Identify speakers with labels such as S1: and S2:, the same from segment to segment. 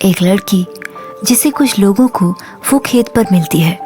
S1: एक लड़की जिसे कुछ लोगों को वो खेत पर मिलती है,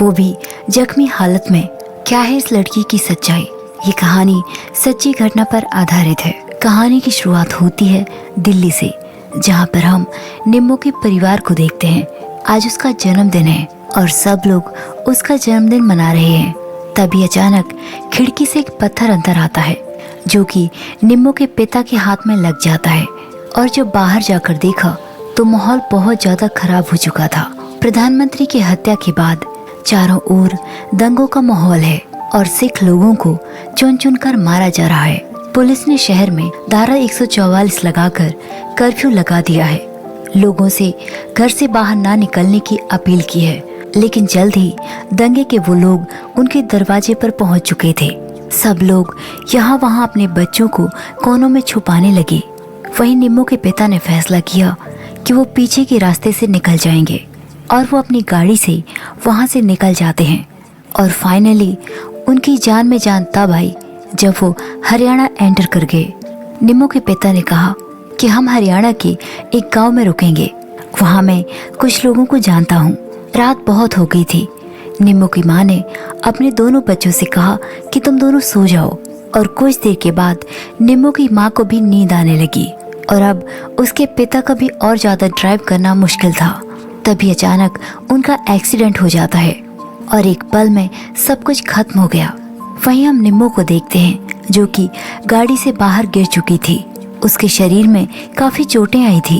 S1: वो भी जख्मी हालत में। क्या है इस लड़की की सच्चाई? ये कहानी सच्ची घटना पर आधारित है। कहानी की शुरुआत होती है दिल्ली से, जहाँ पर हम निम्मो के परिवार को देखते हैं। आज उसका जन्मदिन है और सब लोग उसका जन्मदिन मना रहे हैं। तभी अचानक खिड़की से एक पत्थर अंदर आता है, जो कि निम्मो के पिता के हाथ में लग जाता है। और जब बाहर जाकर देखा तो माहौल बहुत ज्यादा खराब हो चुका था। प्रधानमंत्री की हत्या के बाद चारों ओर दंगों का माहौल है और सिख लोगों को चुन चुन कर मारा जा रहा है। पुलिस ने शहर में धारा 144 लगाकर कर्फ्यू लगा दिया है। लोगों से घर से बाहर ना निकलने की अपील की है, लेकिन जल्द ही दंगे के वो लोग उनके दरवाजे पर पहुंच चुके थे। सब लोग यहाँ वहाँ अपने बच्चों को कोनों में छुपाने लगे। वहीं निम्मो के पिता ने फैसला किया कि वो पीछे के रास्ते से निकल जाएंगे और वो अपनी गाड़ी से वहाँ से निकल जाते हैं। और फाइनली उनकी जान में जान तब आई जब वो हरियाणा एंटर कर गए। निम्मो के पिता ने कहा कि हम हरियाणा के एक गांव में रुकेंगे, वहाँ मैं कुछ लोगों को जानता हूँ। रात बहुत हो गई थी। निम्मो की माँ ने अपने दोनों बच्चों से कहा कि तुम दोनों सो जाओ। और कुछ देर के बाद निम्मो की माँ को भी नींद आने लगी और अब उसके पिता का भी और ज्यादा ड्राइव करना मुश्किल था। तभी अचानक उनका एक्सीडेंट हो जाता है और एक पल में सब कुछ खत्म हो गया। वहीं हम निम्मो को देखते हैं, जो कि गाड़ी से बाहर गिर चुकी थी। उसके शरीर में काफी चोटें आई थी।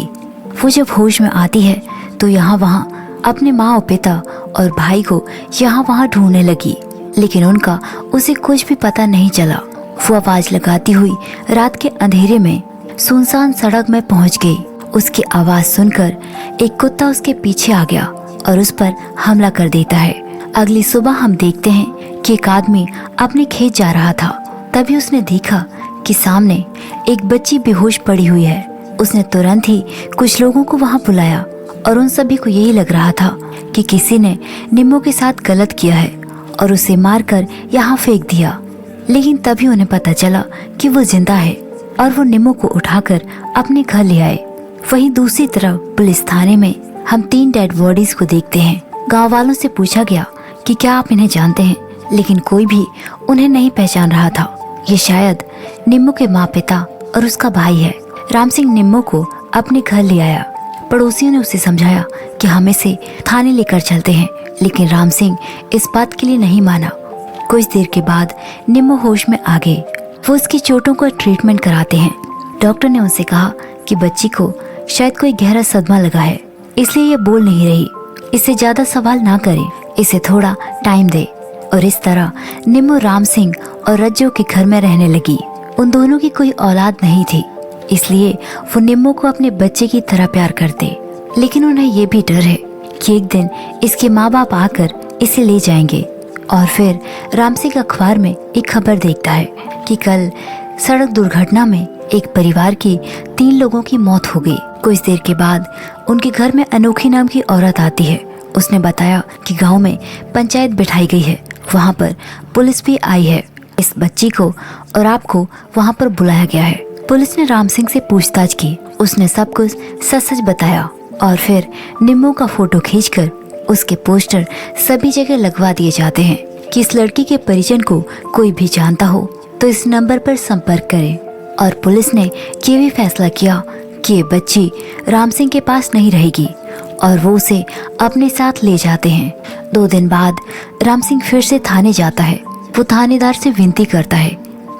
S1: वो जब होश में आती है तो यहाँ वहाँ अपने माँ और पिता और भाई को यहाँ वहाँ ढूंढने लगी, लेकिन उनका उसे कुछ भी पता नहीं चला। वो आवाज लगाती हुई रात के अंधेरे में सुनसान सड़क में पहुंच गई। उसकी आवाज सुनकर एक कुत्ता उसके पीछे आ गया और उस पर हमला कर देता है। अगली सुबह हम देखते हैं कि एक आदमी अपने खेत जा रहा था। तभी उसने देखा कि सामने एक बच्ची बेहोश पड़ी हुई है। उसने तुरंत ही कुछ लोगों को वहां बुलाया और उन सभी को यही लग रहा था कि किसी ने निम्मो के साथ गलत किया है और उसे मारकर यहाँ फेंक दिया। लेकिन तभी उन्हें पता चला कि वो जिंदा है और वो निम्मो को उठाकर अपने घर ले आए। वहीं दूसरी तरफ पुलिस थाने में हम 3 डेड बॉडीज को देखते हैं। गांव वालों से पूछा गया कि क्या आप इन्हें जानते हैं, लेकिन कोई भी उन्हें नहीं पहचान रहा था। ये शायद निम्मो के माँ पिता और उसका भाई है। राम सिंह निम्मो को अपने घर ले आया। पड़ोसियों ने उसे समझाया कि हम इसे थाने लेकर चलते हैं, लेकिन राम सिंह इस बात के लिए नहीं माना। कुछ देर के बाद निम्मो होश में आ गए। वो उसकी चोटों का ट्रीटमेंट कराते हैं। डॉक्टर ने उनसे कहा कि बच्ची को शायद कोई गहरा सदमा लगा है, इसलिए ये बोल नहीं रही। इससे ज्यादा सवाल ना करें, इसे थोड़ा टाइम दे। और इस तरह निम्मो राम सिंह और रज्जो के घर में रहने लगी। उन दोनों की कोई औलाद नहीं थी, इसलिए वो निम्मो को अपने बच्चे की तरह प्यार करते। लेकिन उन्हें ये भी डर है कि एक दिन इसके माँ बाप आकर इसे ले जाएंगे। और फिर राम सिंह अखबार में एक खबर देखता है कि कल सड़क दुर्घटना में एक परिवार की 3 लोगों की मौत हो गई। कुछ देर के बाद उनके घर में अनोखी नाम की औरत आती है। उसने बताया कि गांव में पंचायत बिठाई गई है, वहां पर पुलिस भी आई है। इस बच्ची को और आपको वहां पर बुलाया गया है। पुलिस ने राम सिंह से पूछताछ की। उसने सब कुछ सच सच बताया और फिर निम्मो का फोटो खींचकर उसके पोस्टर सभी जगह लगवा दिए जाते हैं कि इस लड़की के परिजन को कोई भी जानता हो तो इस नंबर पर संपर्क करें। और पुलिस ने ये भी फैसला किया कि ये बच्ची राम सिंह के पास नहीं रहेगी और वो उसे अपने साथ ले जाते हैं। 2 दिन बाद राम सिंह फिर से थाने जाता है। वो थानेदार से विनती करता है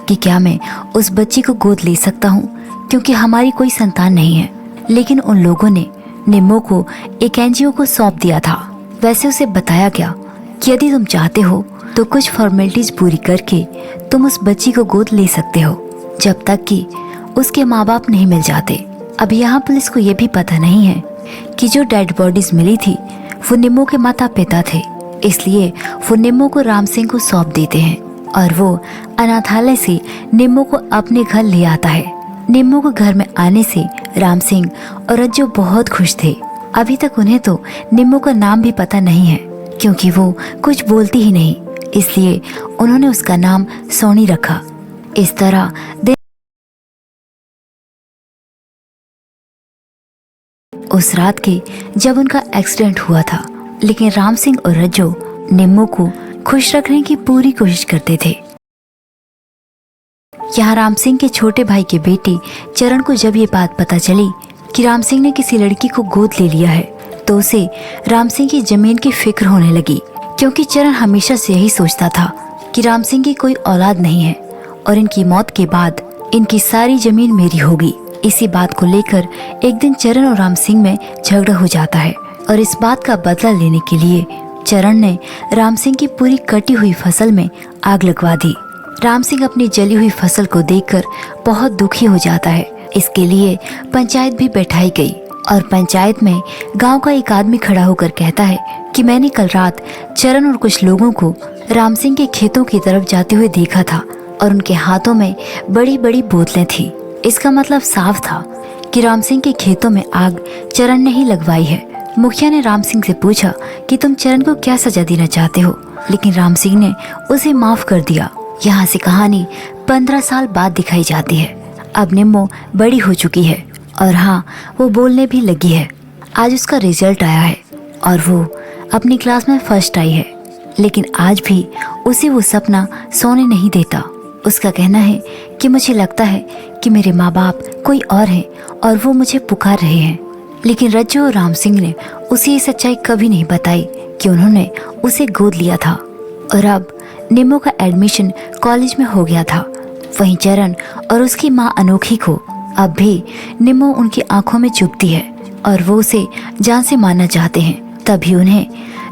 S1: कि क्या मैं उस बच्ची को गोद ले सकता हूँ, क्योंकि हमारी कोई संतान नहीं है। लेकिन उन लोगों ने निम्मो को एक एनजीओ को सौंप दिया था। वैसे उसे बताया गया कि यदि तुम चाहते हो तो कुछ फॉर्मेलिटीज पूरी करके तुम उस बच्ची को गोद ले सकते हो, जब तक कि उसके माँ बाप नहीं मिल जाते। अब यहाँ पुलिस को ये भी पता नहीं है कि जो डेड बॉडीज मिली थी वो निम्मो के माता पिता थे, इसलिए वो निम्मो को राम सिंह को सौंप देते हैं और वो अनाथालय से निम्मो को अपने घर ले आता है। निम्मो को घर में आने से राम सिंह और रज्जो बहुत खुश थे। अभी तक उन्हें तो निम्मो का नाम भी पता नहीं है, क्योंकि वो कुछ बोलती ही नहीं, इसलिए उन्होंने उसका नाम सोनी रखा। इस तरह उस रात के जब उनका एक्सीडेंट हुआ था। लेकिन राम सिंह और रज्जो निम्मो को खुश रखने की पूरी कोशिश करते थे। यहाँ राम सिंह के छोटे भाई के बेटे चरण को जब ये बात पता चली कि राम सिंह ने किसी लड़की को गोद ले लिया है, तो उसे राम सिंह की जमीन की फिक्र होने लगी, क्योंकि चरण हमेशा से यही सोचता था कि राम सिंह की कोई औलाद नहीं है और इनकी मौत के बाद इनकी सारी जमीन मेरी होगी। इसी बात को लेकर एक दिन चरण और राम सिंह में झगड़ा हो जाता है और इस बात का बदला लेने के लिए चरण ने राम सिंह की पूरी कटी हुई फसल में आग लगवा दी। राम सिंह अपनी जली हुई फसल को देखकर बहुत दुखी हो जाता है। इसके लिए पंचायत भी बैठाई गई और पंचायत में गांव का एक आदमी खड़ा होकर कहता है कि मैंने कल रात चरण और कुछ लोगों को राम सिंह के खेतों की तरफ जाते हुए देखा था और उनके हाथों में बड़ी बड़ी बोतलें थी। इसका मतलब साफ था कि राम सिंह के खेतों में आग चरण ने ही लगवाई है। मुखिया ने राम सिंह से पूछा कि तुम चरण को क्या सजा देना चाहते हो, लेकिन राम सिंह ने उसे माफ कर दिया। यहाँ से कहानी 15 साल बाद दिखाई जाती है। अब निम्मो बड़ी हो चुकी है और हाँ, वो बोलने भी लगी है। आज उसका रिजल्ट आया है और वो अपनी क्लास में फर्स्ट आई है, लेकिन आज भी उसे वो सपना सोने नहीं देता। उसका कहना है कि मुझे लगता है कि मेरे माँ बाप कोई और हैं और वो मुझे पुकार रहे हैं। लेकिन रज्जो और राम सिंह ने उसे ये सच्चाई कभी नहीं बताई कि उन्होंने उसे गोद लिया था। और अब निम्मो का एडमिशन कॉलेज में हो गया था। वहीं चरण और उसकी माँ अनोखी को अब भी निम्मो उनकी आंखों में चुभती है और वो उसे जान से मारना चाहते हैं। तभी उन्हें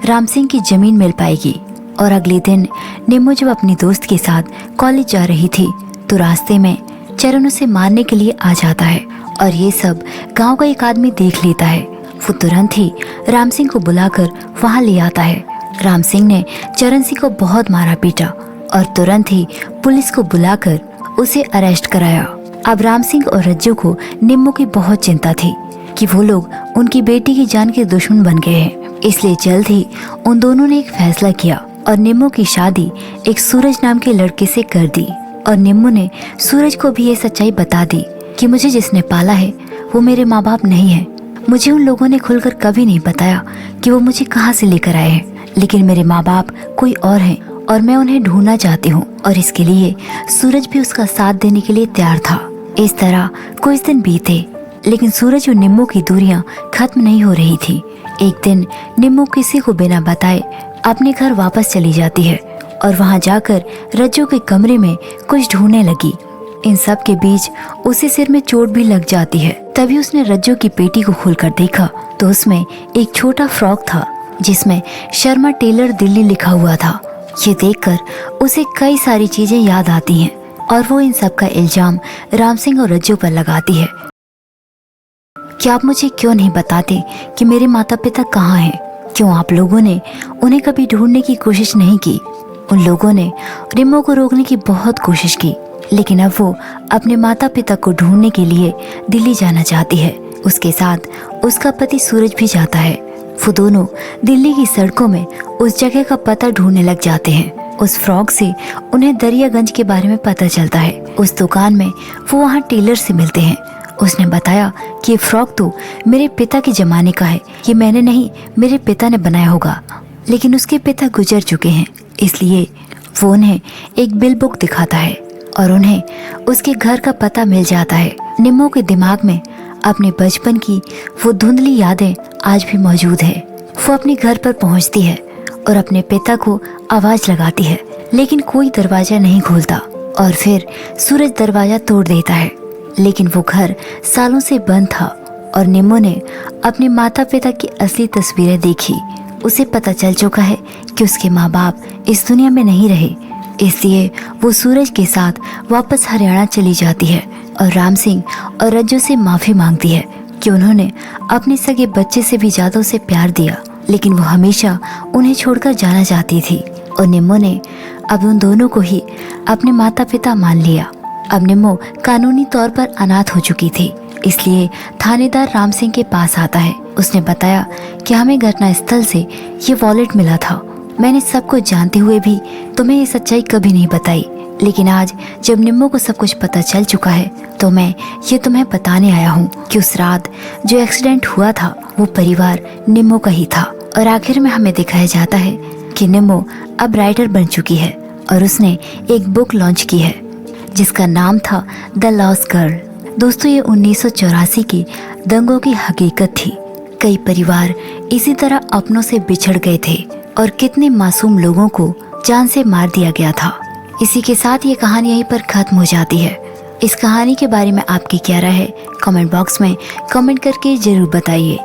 S1: राम सिंह की जमीन मिल पाएगी। और अगले दिन निम्मो जब अपनी दोस्त के साथ कॉलेज जा रही थी तो रास्ते में चरण उसे मारने के लिए आ जाता है और ये सब गांव का एक आदमी देख लेता है। वो तुरंत ही राम सिंह को बुलाकर वहां ले आता है। राम सिंह ने चरण सिंह को बहुत मारा पीटा और तुरंत ही पुलिस को बुलाकर उसे अरेस्ट कराया। अब राम सिंह और रज्जो को निम्मो की बहुत चिंता थी कि वो लोग उनकी बेटी की जान के दुश्मन बन गए हैं। इसलिए जल्द ही उन दोनों ने एक फैसला किया और निम्मो की शादी एक सूरज नाम के लड़के से कर दी। और निम्मो ने सूरज को भी ये सच्चाई बता दी कि मुझे जिसने पाला है वो मेरे माँ बाप नहीं है। मुझे उन लोगों ने खुलकर कभी नहीं बताया कि वो मुझे कहाँ से लेकर आए हैं, लेकिन मेरे माँ बाप कोई और हैं और मैं उन्हें ढूंढना चाहती हूँ। और इसके लिए सूरज भी उसका साथ देने के लिए तैयार था। इस तरह कुछ दिन बीते, लेकिन सूरज और निम्मो की दूरियां खत्म नहीं हो रही थी। एक दिन निम्मो किसी को बिना बताए अपने घर वापस चली जाती है और वहां जाकर रज्जो के कमरे में कुछ ढूंढने लगी। इन सब के बीच उसे सिर में चोट भी लग जाती है। तभी उसने रज्जो की पेटी को खोलकर देखा तो उसमें एक छोटा फ्रॉक था जिसमें शर्मा टेलर दिल्ली लिखा हुआ था। ये देखकर उसे कई सारी चीजें याद आती हैं और वो इन सब का इल्जाम राम सिंह और रज्जो पर लगाती है। क्या आप मुझे क्यों नहीं बताते कि मेरे माता पिता कहाँ हैं? क्यों आप लोगों ने उन्हें कभी ढूंढने की कोशिश नहीं की? उन लोगों ने निम्मो को रोकने की बहुत कोशिश की, लेकिन अब वो अपने माता पिता को ढूंढने के लिए दिल्ली जाना चाहती है। उसके साथ उसका पति सूरज भी जाता है। वो दोनों दिल्ली की सड़कों में उस जगह का पता ढूंढने लग जाते हैं। उस फ्रॉक से उन्हें दरियागंज के बारे में पता चलता है। उस दुकान में वो वहाँ टेलर से मिलते हैं। उसने बताया कि ये फ्रॉक तो मेरे पिता के जमाने का है, ये मैंने नहीं, मेरे पिता ने बनाया होगा। लेकिन उसके पिता गुजर चुके हैं, इसलिए वो उन्हें एक बिल बुक दिखाता है और उन्हें उसके घर का पता मिल जाता है। निम्मो के दिमाग में अपने बचपन की वो धुंधली यादें आज भी मौजूद है। वो अपने घर पर पहुंचती है और अपने पिता को आवाज लगाती है, लेकिन कोई दरवाजा नहीं खोलता। और फिर सूरज दरवाजा तोड़ देता है, लेकिन वो घर सालों से बंद था और निम्मो ने अपने माता पिता की असली तस्वीरें देखी। उसे पता चल चुका है कि उसके माँ बाप इस दुनिया में नहीं रहे, इसलिए वो सूरज के साथ वापस हरियाणा चली जाती है और राम सिंह और रज्जो से माफी मांगती है कि उन्होंने अपने सगे बच्चे से भी ज्यादा उसे प्यार दिया, लेकिन वो हमेशा उन्हें छोड़कर जाना चाहती थी। और निम्मो ने अब उन दोनों को ही अपने माता पिता मान लिया। अब निम्मो कानूनी तौर पर अनाथ हो चुकी थी, इसलिए थानेदार राम सिंह के पास आता है। उसने बताया कि हमें घटनास्थल से ये वॉलेट मिला था। मैंने सब कुछ जानते हुए भी तुम्हें ये सच्चाई कभी नहीं बताई, लेकिन आज जब निम्मो को सब कुछ पता चल चुका है तो मैं ये तुम्हें बताने आया हूँ कि उस रात जो एक्सीडेंट हुआ था वो परिवार निम्मो का ही था। और आखिर में हमें दिखाया जाता है कि निम्मो अब राइटर बन चुकी है और उसने एक बुक लॉन्च की है जिसका नाम था द लॉस्ट गर्ल। दोस्तों, ये 1984 की दंगों की हकीकत थी। कई परिवार इसी तरह अपनों से बिछड़ गए थे और कितने मासूम लोगों को जान से मार दिया गया था। इसी के साथ ये कहानी यहीं पर खत्म हो जाती है। इस कहानी के बारे में आपकी क्या राय है कमेंट बॉक्स में कमेंट करके जरूर बताइए।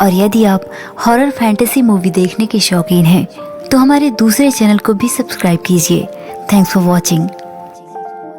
S1: और यदि आप हॉरर फैंटेसी मूवी देखने के शौकीन हैं तो हमारे दूसरे चैनल को भी सब्सक्राइब कीजिए। Thanks for watching.